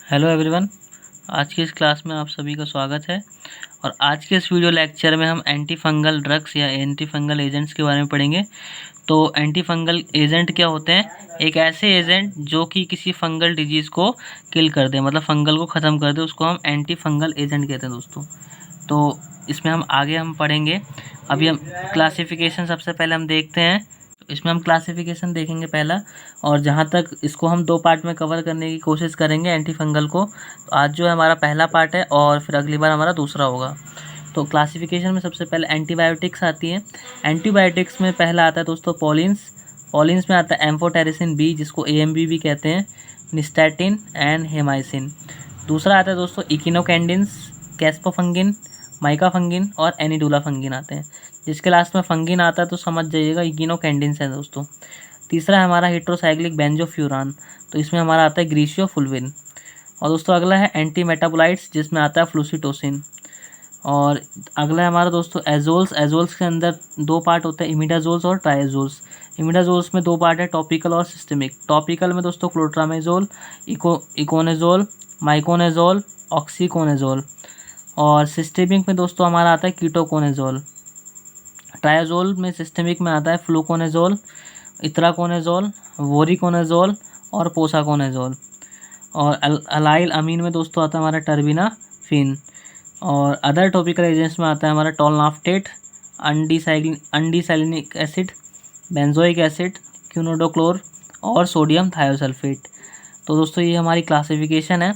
Hello everyone. आज की इस क्लास में आप सभी का स्वागत है। और आज के इस वीडियो लेक्चर में हम एंटी फंगल ड्रग्स या एंटी फंगल एजेंट्स के बारे में पढ़ेंगे। तो एंटी फंगल एजेंट क्या होते हैं? एक ऐसे एजेंट जो कि किसी फंगल डिजीज़ को किल कर दे, मतलब फंगल को ख़त्म कर दे, उसको हम एंटी फंगल एजेंट कहते हैं दोस्तों। तो इसमें हम पढ़ेंगे। अभी हम क्लासिफिकेशन सबसे पहले हम देखते हैं। तो इसमें हम क्लासिफिकेशन देखेंगे पहला, और जहाँ तक इसको हम 2 पार्ट में कवर करने की कोशिश करेंगे एंटी फंगल को। तो आज जो है हमारा पहला पार्ट है और फिर अगली बार हमारा दूसरा होगा। तो क्लासिफिकेशन में सबसे पहले एंटीबायोटिक्स आती हैं। एंटीबायोटिक्स में पहला आता है दोस्तों पॉलिन्स। पॉलिन्स में आता है एम्फोटेरिसिन बी, जिसको एएमबी भी कहते हैं, निस्टैटिन एंड हेमाइसिन। दूसरा आता है दोस्तों इकिनोकैंडिन्स, कैस्पोफंगिन, माइकाफंगिन और एनिडुलाफंगिन आते हैं। जिसके लास्ट में फंगिन आता है तो समझ जाइएगा इकिनोकैंडिन्स है दोस्तों। तीसरा है हमारा हेट्रोसाइक्लिक बेंजोफ्यूरान, तो इसमें हमारा आता है ग्रीशियोफुल्विन। और दोस्तों अगला है एंटी मेटाबोलाइट्स, जिसमें आता है फ्लूसीटोसिन। और अगला है हमारा दोस्तों एजोल्स। एजोल्स के अंदर 2 पार्ट होते हैं, इमिडाजोल्स और ट्राइजोल्स। इमिडाजोल्स में 2 पार्ट है, टॉपिकल और सिस्टमिक। टॉपिकल में दोस्तों क्लोट्रामेजोल, इकोनेजोल, माइकोनेजोल, ऑक्सीकोनेजोल। और सिस्टेमिक में दोस्तों हमारा आता है कीटोकोनेजोल। ट्राइजोल में सिस्टेमिक में आता है फ्लूकोनेजोल, इत्राकोनेजोल, वोरिकोनेजोल और पोसाकोनेजोल। और अलाइल अमीन में दोस्तों आता है हमारा टर्बिनाफिन। और अदर टॉपिकल एजेंट्स में आता है हमारा टोलनाफ्टेट, अंडीसैलिनिक एसिड, बेंजोइक एसिड, क्यूनोडोक्लोर और सोडियम थायोसल्फेट। तो दोस्तों ये हमारी क्लासिफिकेशन है।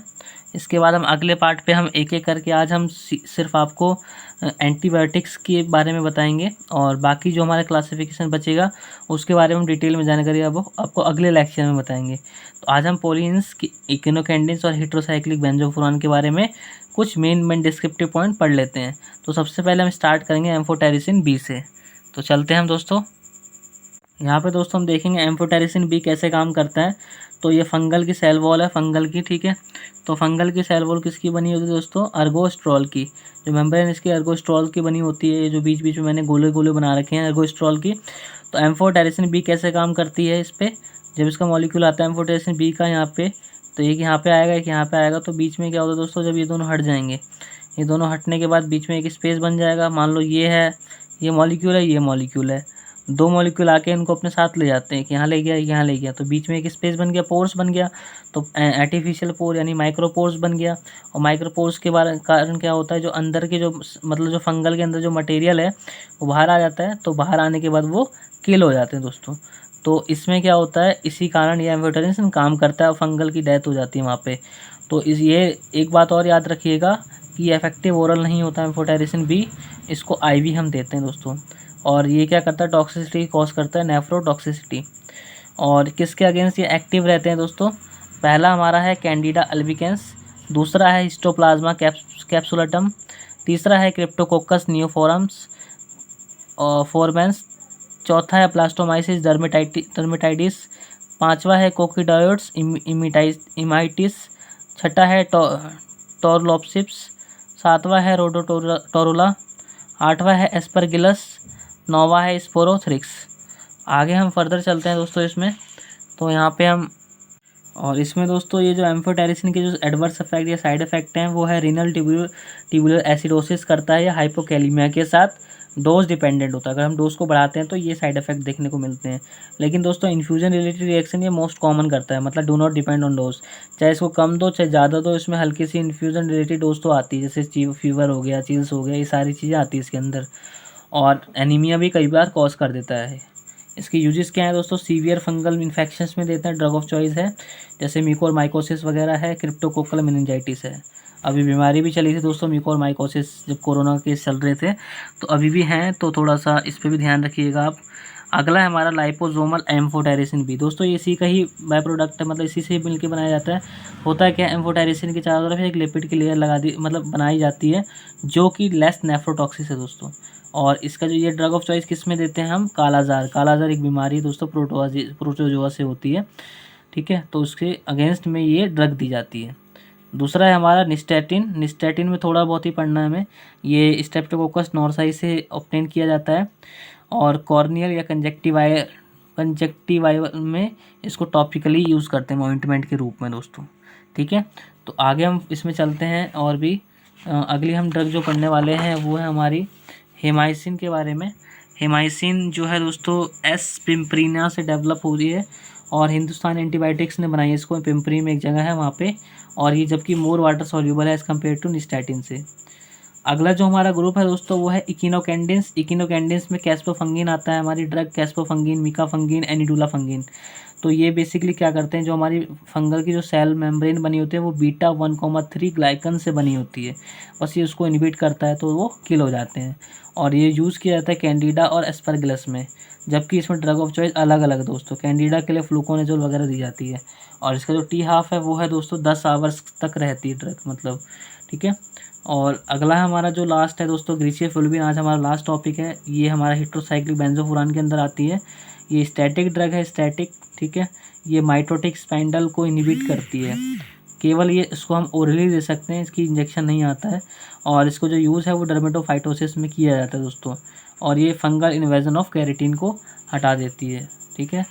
इसके बाद हम अगले पार्ट पे हम एक एक करके आज हम सिर्फ आपको एंटीबायोटिक्स के बारे में बताएंगे, और बाकी जो हमारा क्लासिफिकेशन बचेगा उसके बारे में डिटेल में जानकारी आपको अगले लेक्चर में बताएंगे। तो आज हम पॉलिन्स, इकिनोकैंडिन्स और हेट्रोसाइक्लिक बेंजोफ्यूरान के बारे में कुछ मेन डिस्क्रिप्टिव पॉइंट पढ़ लेते हैं। तो सबसे पहले हम स्टार्ट करेंगे एम्फोटेरिसिन बी से। तो चलते हैं हम दोस्तों। यहाँ पे दोस्तों हम देखेंगे एम्फोटेरिसिन बी कैसे काम करता है। तो ये फंगल की सेल वॉल है, फंगल की, ठीक है। तो फंगल की सेल वॉल किसकी बनी होती है दोस्तों? अर्गोस्ट्रॉल की। जो मेम्ब्रेन इसकी अर्गोस्ट्रॉल की बनी होती है, जो बीच बीच में मैंने गोले गोले बना रखे हैं अर्गोस्ट्रॉल की। तो एम्फोटेरिसिन बी कैसे काम करती है इस पर? जब इसका मॉलिक्यूल आता है एम्फोटेरिसिन बी का यहाँ पे, तो एक यहाँ पे आएगा, एक यहाँ पे आएगा। तो बीच में क्या होता है दोस्तों, जब ये दोनों हट जाएंगे, ये दोनों हटने के बाद बीच में एक स्पेस बन जाएगा। मान लो ये है, ये मॉलिक्यूल है, ये मॉलिक्यूल है। 2 मॉलिक्यूल आके इनको अपने साथ ले जाते हैं कि यहाँ ले गया, यहाँ ले गया। तो बीच में एक स्पेस बन गया, पोर्स बन गया। तो आर्टिफिशियल पोर यानी माइक्रोपोर्स बन गया। और माइक्रोपोर्स के कारण क्या होता है, जो अंदर के जो मतलब जो फंगल के अंदर जो मटेरियल है वो बाहर आ जाता है। तो बाहर आने के बाद वो किल हो जाते हैं दोस्तों। तो इसमें क्या होता है, इसी कारण ये एम्फोटेरिसिन काम करता है और फंगल की डेथ हो जाती है वहाँ पे। तो ये एक बात और याद रखिएगा कि ये इफेक्टिव ओरल नहीं होता एम्फोटेरिसिन बी, इसको आईवी हम देते हैं दोस्तों। और ये क्या करता है, टॉक्सिसिटी कॉज करता है, नेफ्रोटॉक्सिसिटी। और किसके अगेंस्ट ये एक्टिव रहते हैं दोस्तों? पहला हमारा है कैंडिडा अल्बिकेंस, दूसरा है हिस्टोप्लाज्मा कैप्सुलटम, तीसरा है क्रिप्टोकोकस नियोफोरम्स और फोरमेंस, चौथा है प्लास्टोमाइसिस डर्मेटाइटिस, पांचवा है कोकिडॉइड्स इमाइटिस, छठा है टोरलोप्सिस, सातवां है रोडोटोरुला, आठवां है एस्परगिलस, नौवां है स्पोरोथ्रिक्स। आगे हम फर्दर चलते हैं दोस्तों इसमें। तो यहाँ पे हम, और इसमें दोस्तों ये जो एम्फोटेरिसिन के जो एडवर्स इफेक्ट या साइड इफेक्ट हैं वो है रीनल ट्यूबुलर एसिडोसिस करता है, या हाइपोकैलिमिया के साथ डोज डिपेंडेंट होता है। अगर हम डोज को बढ़ाते हैं तो ये साइड इफेक्ट देखने को मिलते हैं। लेकिन दोस्तों इन्फ्यूजन रिलेटेड रिएक्शन ये मोस्ट कॉमन करता है, मतलब do not depend on dose. चाहे इसको कम दो चाहे ज़्यादा दो, इसमें हल्की सी इन्फ्यूजन रिलेटेड डोज तो आती है, जैसे फीवर हो गया, चिल्स हो गया, ये सारी चीज़ें आती है इसके अंदर। और एनीमिया भी कई बार कॉज कर देता है। इसके यूजेस क्या है दोस्तों? सीवियर फंगल इन्फेक्शंस में देते हैं, ड्रग ऑफ चॉइस है, जैसे म्यूकोरमाइकोसिस वगैरह है, क्रिप्टोकोकल मेनिंजाइटिस है। अभी बीमारी भी चली थी दोस्तों म्यूकोरमाइकोसिस, जब कोरोना केस चल रहे थे, तो अभी भी हैं, तो थोड़ा सा इस पर भी ध्यान रखिएगा आप। अगला है हमारा लाइपोसोमल एम्फोटेरिसिन बी। दोस्तों ये इसी का ही बाय प्रोडक्ट है, मतलब इसी से मिलकर बनाया जाता है। होता है क्या, एम्फोटेरिसिन के चारों तरफ एक लिपिड की लेयर लगा दी, मतलब बनाई जाती है, जो कि लेस नेफ्रोटॉक्सिस है दोस्तों। और इसका जो ये ड्रग ऑफ चॉइस किस में देते हैं हम? कालाजार। कालाजार एक बीमारी है दोस्तों, प्रोटोजोआ से होती है, ठीक है। तो उसके अगेंस्ट में ये ड्रग दी जाती है। दूसरा है हमारा निस्टैटिन। निस्टैटिन में थोड़ा बहुत ही पढ़ना है हमें। ये स्ट्रेप्टोकोकस नॉर्साई से ऑब्टेन किया जाता है, और कॉर्नियल या कंजक्टिवाइल में इसको टॉपिकली यूज़ करते हैं ऑइंटमेंट के रूप में दोस्तों। ठीक है, तो आगे हम इसमें चलते हैं और भी अगली हम ड्रग जो पढ़ने वाले हैं वो है हमारी हेमाइसिन के बारे में। हेमाइसिन जो है दोस्तों एस पिम्परीना से डेवलप हो रही है और हिंदुस्तान एंटीबायोटिक्स ने बनाई है इसको। पिम्परी में एक जगह है वहाँ पे, और ये जबकि मोर वाटर सॉल्यूबल है एज़ कम्पेयर टू निस्टैटिन से। अगला जो हमारा ग्रुप है दोस्तों वो है इकिनोकेंडिन्स। इकिनोकेंडिन्स में कैस्पोफंगिन आता है हमारी ड्रग, कैस्पोफंगिन, मिकाफंगिन, एनिडुलाफंगिन। तो ये बेसिकली क्या करते हैं, जो हमारी फंगल की जो सेल मेम्ब्रेन बनी होती है वो बीटा 1,3 ग्लाइकन से बनी होती है, बस ये उसको इनहिबिट करता है तो वो किल हो जाते हैं। और ये यूज़ किया जाता है कैंडिडा और एस्परगिलस में, जबकि इसमें ड्रग ऑफ चॉइस अलग अलग दोस्तों। कैंडिडा के लिए फ्लूकोनाजोल वगैरह दी जाती है, और इसका जो टी हाफ है वो है दोस्तों 10 आवर्स तक रहती है ड्रग, मतलब ठीक है। और अगला हमारा जो लास्ट है दोस्तों ग्रीसियफुल्विन, आज हमारा लास्ट टॉपिक है। ये हमारा हेट्रोसाइक्लिक बेंजोफुरान के अंदर आती है। ये स्टैटिक ड्रग है, स्टैटिक, ठीक है। ये माइटोटिक स्पाइंडल को इनहिबिट करती है, केवल ये इसको हम ओरली दे सकते हैं, इसकी इंजेक्शन नहीं आता है। और इसको जो यूज़ है वो डर्मेटोफाइटोसिस में किया जाता है दोस्तों। और ये फंगल इन्वेजन ऑफ कैरेटीन को हटा देती है, ठीक है।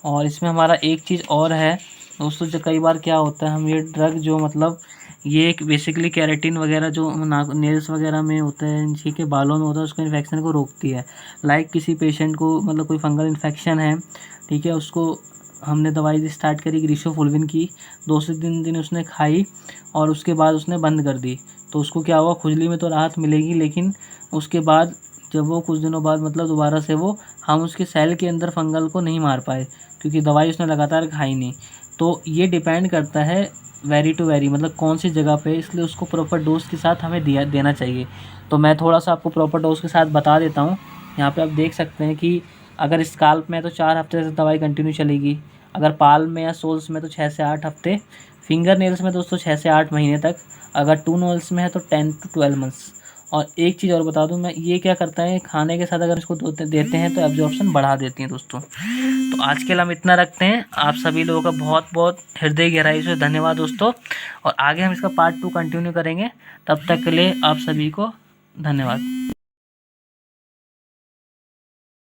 और इसमें हमारा एक चीज़ और है दोस्तों, जो कई बार क्या होता है, हम ये ड्रग जो मतलब ये एक बेसिकली कैरेटीन वगैरह जो नेल्स वगैरह में होता है, नीचे के बालों में होता है, उसको इन्फेक्शन को रोकती है। लाइक किसी पेशेंट को मतलब कोई फंगल इन्फेक्शन है, ठीक है, उसको हमने दवाई स्टार्ट करी ग्रीसियोफुल्विन की, 2 से 3 दिन उसने खाई और उसके बाद उसने बंद कर दी। तो उसको क्या हुआ, खुजली में तो राहत मिलेगी, लेकिन उसके बाद जब वो कुछ दिनों बाद मतलब दोबारा से वो हम उसके सेल के अंदर फंगल को नहीं मार पाए, क्योंकि दवाई उसने लगातार खाई नहीं। तो ये डिपेंड करता है वेरी टू वेरी, मतलब कौन सी जगह पे, इसलिए उसको प्रॉपर डोज के साथ हमें देना चाहिए। तो मैं थोड़ा सा आपको प्रॉपर डोज के साथ बता देता हूँ। यहाँ पे आप देख सकते हैं कि अगर स्काल्प में तो 4 हफ्ते से दवाई कंटिन्यू चलेगी, अगर पाल्म में या सोल्स में तो 6 से 8 हफ्ते, फिंगर नेल्स में दोस्तों 6 से 8 महीने तक, अगर टू नोल्स में है तो 10 to 12 मंथ्स। और एक चीज़ और बता दूं मैं, ये क्या करता है, खाने के साथ अगर इसको देते हैं तो एब्जॉर्प्शन बढ़ा देती हैं दोस्तों। तो आज के लिए हम इतना रखते हैं। आप सभी लोगों का बहुत बहुत हृदय गहराई से धन्यवाद दोस्तों, और आगे हम इसका पार्ट 2 कंटिन्यू करेंगे। तब तक के लिए आप सभी को धन्यवाद।